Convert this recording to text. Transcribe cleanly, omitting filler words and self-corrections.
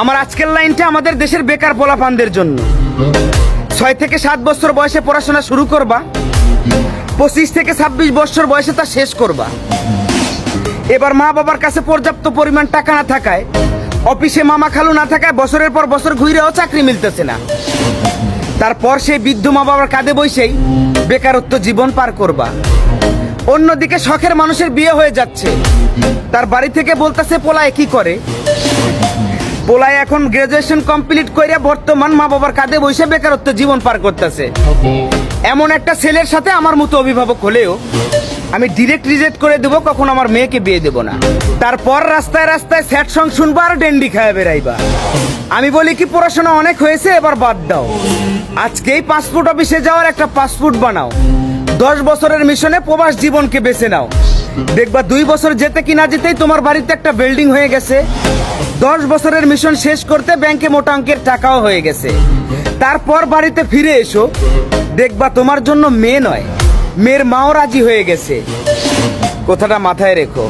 আমার আজকের লাইনটা আমাদের দেশের বেকার পোলাপানদের জন্য। 6 থেকে 7 বছর বয়সে পড়াশোনা শুরু করবা, 25 থেকে 26 বছর বয়সে তা শেষ করবা। এবার মা বাবার কাছে পর্যাপ্ত পরিমাণ টাকা না থাকায়, অফিসে মামা খালু না থাকায় বছরের পর বছর ঘুরেও চাকরি মিলতেছে না। তারপর সেই বৃদ্ধ মা বাবার কাঁধে বসেই বেকারত্ব জীবন পার করবা। অন্যদিকে শখের মানুষের বিয়ে হয়ে যাচ্ছে, তার বাড়ি থেকে বলতেছে পোলায় কি করে। পোলায় এখন গ্রাজুয়েশন কমপ্লিট করে বর্তমান মা বাবার কাঁধে বসে বেকারত্ব জীবন পার করতেছে। এমন একটা ছেলের সাথে আমার মতো অভিভাবক হলেও আমি ডিরেক্ট রিজেক্ট করে দেবো, কখন আমার মেয়েকে বিয়ে দেবো না। তারপর রাস্তায় রাস্তায় স্যাড সং শুনবা আর ডেন্ডি খায় বেড়াইবা। আমি বলি কি, পড়াশোনা অনেক হয়েছে, এবার বাদ দাও। আজকেই পাসপোর্ট অফিসে যাওয়ার একটা পাসপোর্ট বানাও। 10 বছরের মিশনে প্রবাস জীবনকে বেছে নাও। দেখবা 2 বছর যেতে কি না যেতেই তোমার বাড়িতে একটা বিল্ডিং হয়ে গেছে। 10 বছরের মিশন শেষ করতে ব্যাংকে মোটা অঙ্কের টাকাও হয়ে গেছে। তারপর বাড়িতে ফিরে এসো, দেখবা তোমার জন্য মেয়ে নয়, মেয়ের মাও রাজি হয়ে গেছে। কথাটা মাথায় রেখো।